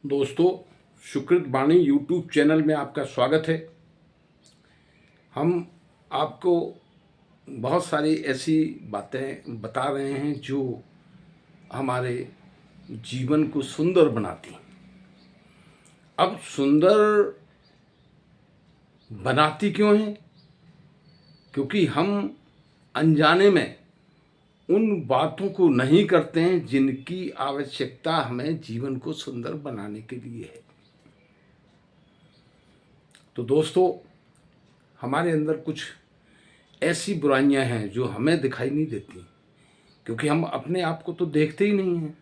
दोस्तों, सुकृत वाणी YouTube channel में आपका स्वागत है। हम आपको बहुत सारी ऐसी बातें बता रहे हैं जो हमारे जीवन को सुंदर बनाती। अब सुंदर बनाती क्यों हैं? क्योंकि हम अनजाने में उन बातों को नहीं करते हैं जिनकी आवश्यकता हमें जीवन को सुंदर बनाने के लिए है। तो दोस्तों, हमारे अंदर कुछ ऐसी बुराइयां हैं जो हमें दिखाई नहीं देती, क्योंकि हम अपने आप को तो देखते ही नहीं हैं।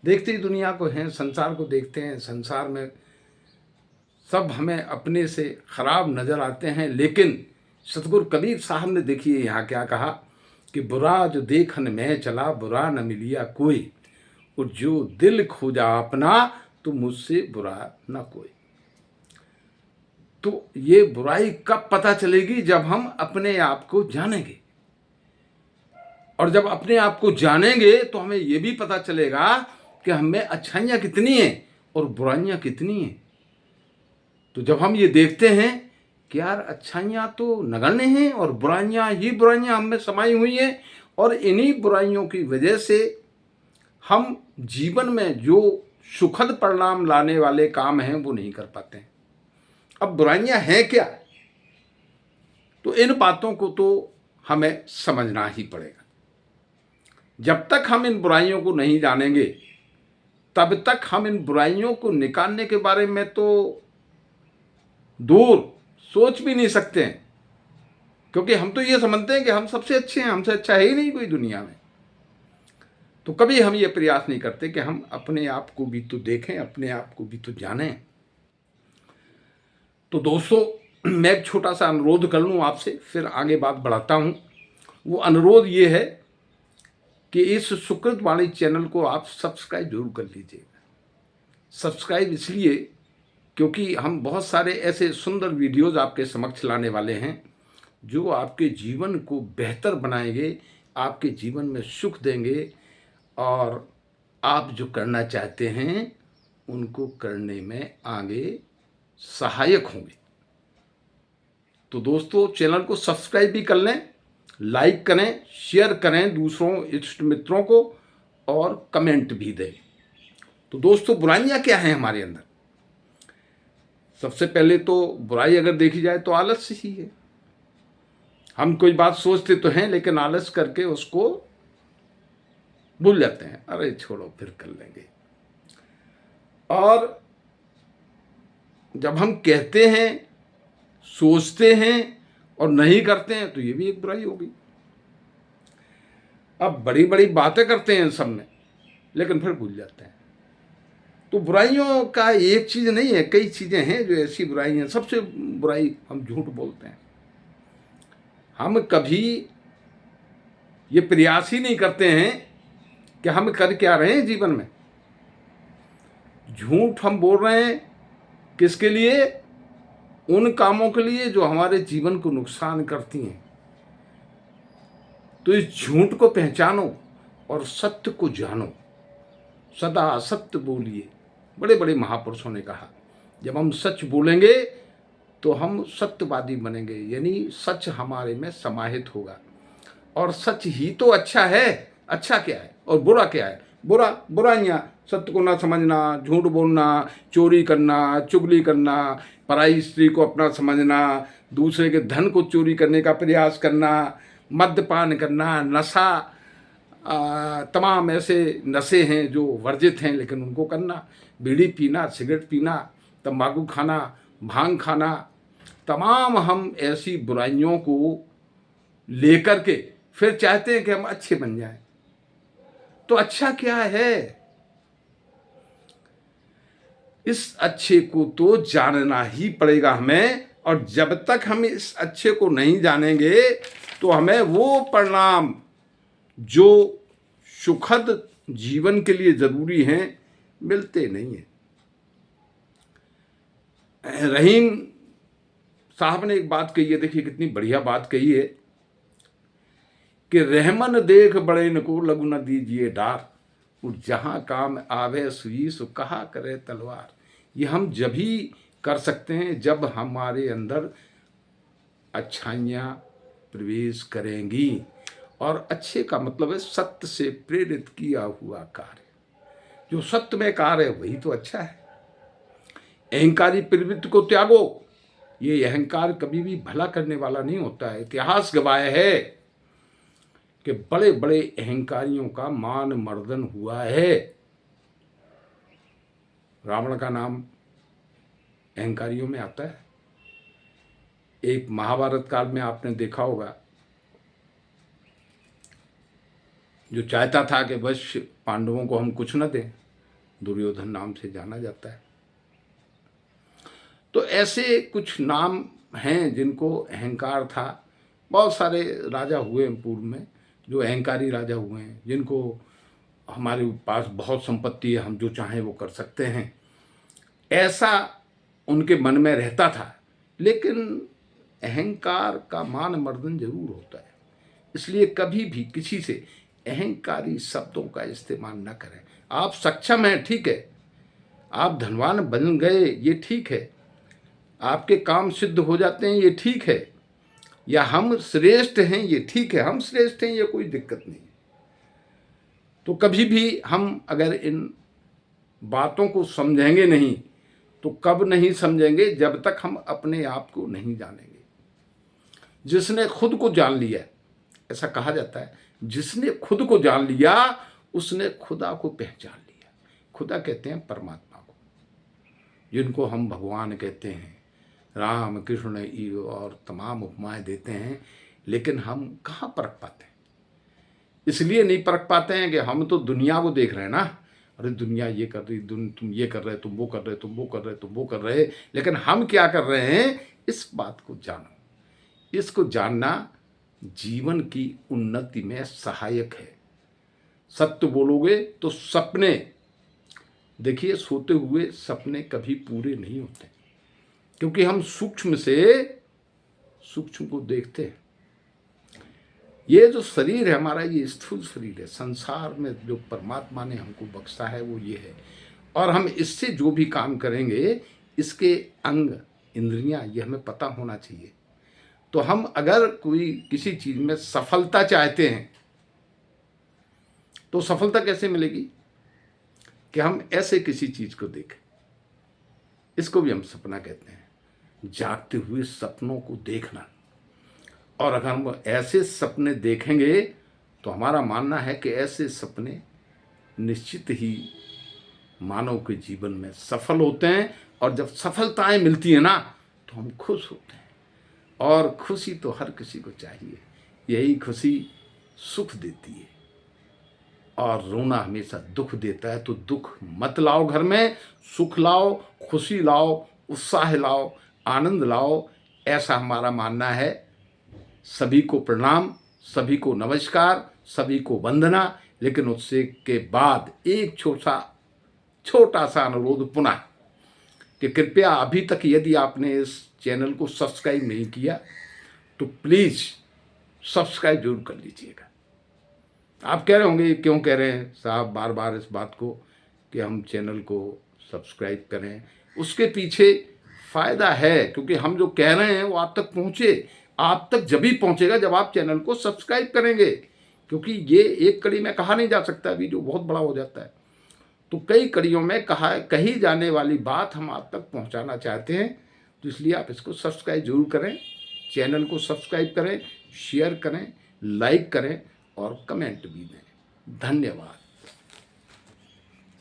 देखते ही दुनिया को हैं, संसार को देखते हैं। संसार में सब हमें अपने से खराब नज़र आते हैं, लेकिन सतगुरु कबीर साहब ने देखिए यहाँ क्या कहा कि बुरा जो देखन में चला, बुरा न मिलिया कोई, और जो दिल खोजा अपना, तो मुझसे बुरा न कोई। तो ये बुराई कब पता चलेगी? जब हम अपने आप को जानेंगे। और जब अपने आप को जानेंगे तो हमें ये भी पता चलेगा कि हमें अच्छाइयाँ कितनी हैं और बुराइयाँ कितनी हैं। तो जब हम ये देखते हैं कि यार अच्छाइयाँ तो नगण्य हैं और बुराइयाँ ही बुराइयाँ हम में समाई हुई हैं, और इन्हीं बुराइयों की वजह से हम जीवन में जो सुखद परिणाम लाने वाले काम हैं वो नहीं कर पाते हैं। अब बुराइयां हैं क्या? तो इन बातों को तो हमें समझना ही पड़ेगा। जब तक हम इन बुराइयों को नहीं जानेंगे, तब तक हम इन बुराइयों को निकालने के बारे में तो दूर सोच भी नहीं सकते हैं, क्योंकि हम तो ये समझते हैं कि हम सबसे अच्छे हैं, हमसे अच्छा है ही नहीं कोई दुनिया में। तो कभी हम ये प्रयास नहीं करते कि हम अपने आप को भी तो देखें, अपने आप को भी तो जानें। तो दोस्तों, मैं एक छोटा सा अनुरोध कर लूँ आपसे, फिर आगे बात बढ़ाता हूँ। वो अनुरोध ये है कि इस सुकृत वाणी चैनल को आप सब्सक्राइब जरूर कर लीजिएगा। सब्सक्राइब इसलिए क्योंकि हम बहुत सारे ऐसे सुंदर वीडियोज़ आपके समक्ष लाने वाले हैं जो आपके जीवन को बेहतर बनाएंगे, आपके जीवन में सुख देंगे, और आप जो करना चाहते हैं उनको करने में आगे सहायक होंगे। तो दोस्तों, चैनल को सब्सक्राइब भी कर लें, लाइक करें, शेयर करें दूसरों इष्ट मित्रों को, और कमेंट भी दें। तो दोस्तों, बुराइयां क्या हैं हमारे अंदर? सबसे पहले तो बुराई अगर देखी जाए तो आलस्य ही है। हम कोई बात सोचते तो हैं, लेकिन आलस करके उसको भूल जाते हैं, अरे छोड़ो फिर कर लेंगे। और जब हम कहते हैं, सोचते हैं और नहीं करते हैं, तो ये भी एक बुराई होगी। अब बड़ी बड़ी बातें करते हैं सब में, लेकिन फिर भूल जाते हैं। तो बुराइयों का एक चीज नहीं है, कई चीजें हैं जो ऐसी बुराई हैं। सबसे बुराई हम झूठ बोलते हैं। हम कभी ये प्रयास ही नहीं करते हैं कि हम कर क्या रहे हैं जीवन में। झूठ हम बोल रहे हैं किसके लिए? उन कामों के लिए जो हमारे जीवन को नुकसान करती हैं। तो इस झूठ को पहचानो और सत्य को जानो। सदा सत्य बोलिए, बड़े बड़े महापुरुषों ने कहा। जब हम सच बोलेंगे तो हम सत्यवादी बनेंगे, यानी सच हमारे में समाहित होगा। और सच ही तो अच्छा है। अच्छा क्या है और बुरा क्या है? बुराइयाँ, सत्य को ना समझना, झूठ बोलना, चोरी करना, चुगली करना, पराई स्त्री को अपना समझना, दूसरे के धन को चोरी करने का प्रयास करना, मद्यपान करना, नशा, तमाम ऐसे नशे हैं जो वर्जित हैं लेकिन उनको करना, बीड़ी पीना, सिगरेट पीना, तंबाकू खाना, भांग खाना, तमाम हम ऐसी बुराइयों को लेकर के फिर चाहते हैं कि हम अच्छे बन जाएं। तो अच्छा क्या है? इस अच्छे को तो जानना ही पड़ेगा हमें, और जब तक हम इस अच्छे को नहीं जानेंगे तो हमें वो परिणाम जो सुखद जीवन के लिए जरूरी हैं मिलते नहीं हैं। रहीम साहब ने एक बात कही है, देखिए कितनी बढ़िया बात कही है कि रहमन देख बड़े इनको लघु न दीजिए डार, और जहाँ काम आवे सुई सो कहा करे तलवार। ये हम जब ही कर सकते हैं जब हमारे अंदर अच्छाइयाँ प्रवेश करेंगी। और अच्छे का मतलब है सत्य से प्रेरित किया हुआ कार्य। जो सत्य में कार्य है वही तो अच्छा है। अहंकारी प्रवृत्ति को त्यागो। ये अहंकार कभी भी भला करने वाला नहीं होता है। इतिहास गवाह है कि बड़े बड़े अहंकारियों का मान मर्दन हुआ है। रावण का नाम अहंकारियों में आता है। एक महाभारत काल में आपने देखा होगा, जो चाहता था कि बस पांडवों को हम कुछ न दें, दुर्योधन नाम से जाना जाता है। तो ऐसे कुछ नाम हैं जिनको अहंकार था। बहुत सारे राजा हुए हैं पूर्व में जो अहंकारी राजा हुए हैं, जिनको हमारे पास बहुत संपत्ति है, हम जो चाहें वो कर सकते हैं, ऐसा उनके मन में रहता था। लेकिन अहंकार का मान मर्दन जरूर होता है। इसलिए कभी भी किसी से अहंकारी शब्दों का इस्तेमाल न करें। आप सक्षम हैं, ठीक है, आप धनवान बन गए, ये ठीक है, आपके काम सिद्ध हो जाते हैं, ये ठीक है, या हम श्रेष्ठ हैं, ये ठीक है, हम श्रेष्ठ हैं, ये कोई दिक्कत नहीं। तो कभी भी हम अगर इन बातों को समझेंगे नहीं तो कब नहीं समझेंगे, जब तक हम अपने आप को नहीं जानेंगे। जिसने खुद को जान लिया, ऐसा कहा जाता है, जिसने खुद को जान लिया उसने खुदा को पहचान लिया। खुदा कहते हैं परमात्मा को, जिनको हम भगवान कहते हैं, राम कृष्ण और तमाम उपमाएं देते हैं। लेकिन हम कहाँ परख पाते हैं? इसलिए नहीं परख पाते हैं कि हम तो दुनिया को देख रहे हैं ना, अरे दुनिया ये कर रही, तुम ये कर रहे, तुम वो कर रहे, तुम वो कर रहे, तुम वो कर रहे। लेकिन हम क्या कर रहे हैं, इस बात को जानो। इसको जानना जीवन की उन्नति में सहायक है। सत्य बोलोगे तो सपने, देखिए सोते हुए सपने कभी पूरे नहीं होते, क्योंकि हम सूक्ष्म से सूक्ष्म को देखते हैं। ये जो शरीर है हमारा, ये स्थूल शरीर है। संसार में जो परमात्मा ने हमको बख्शा है वो ये है, और हम इससे जो भी काम करेंगे, इसके अंग इंद्रियां, ये हमें पता होना चाहिए। तो हम अगर कोई किसी चीज में सफलता चाहते हैं तो सफलता कैसे मिलेगी? कि हम ऐसे किसी चीज को देखें। इसको भी हम सपना कहते हैं, जागते हुए सपनों को देखना। और अगर हम ऐसे सपने देखेंगे तो हमारा मानना है कि ऐसे सपने निश्चित ही मानव के जीवन में सफल होते हैं। और जब सफलताएं मिलती हैं ना तो हम खुश होते हैं। और खुशी तो हर किसी को चाहिए, यही खुशी सुख देती है। और रोना हमेशा दुख देता है। तो दुख मत लाओ घर में, सुख लाओ, खुशी लाओ, उत्साह लाओ, आनंद लाओ, ऐसा हमारा मानना है। सभी को प्रणाम, सभी को नमस्कार, सभी को वंदना। लेकिन उससे के बाद एक छोटा सा अनुरोध पुनः, कि कृपया अभी तक यदि आपने इस चैनल को सब्सक्राइब नहीं किया तो प्लीज़ सब्सक्राइब जरूर कर लीजिएगा। आप कह रहे होंगे क्यों कह रहे हैं साहब बार बार इस बात को कि हम चैनल को सब्सक्राइब करें? उसके पीछे फ़ायदा है, क्योंकि हम जो कह रहे हैं वो आप तक पहुँचे। आप तक जब भी पहुँचेगा जब आप चैनल को सब्सक्राइब करेंगे, क्योंकि ये एक कड़ी में कहा नहीं जा सकता, वीडियो बहुत बड़ा हो जाता है। तो कई कड़ियों में कही जाने वाली बात हम आप तक पहुंचाना चाहते हैं। तो इसलिए आप इसको सब्सक्राइब जरूर करें, चैनल को सब्सक्राइब करें, शेयर करें, लाइक करें और कमेंट भी दें। धन्यवाद।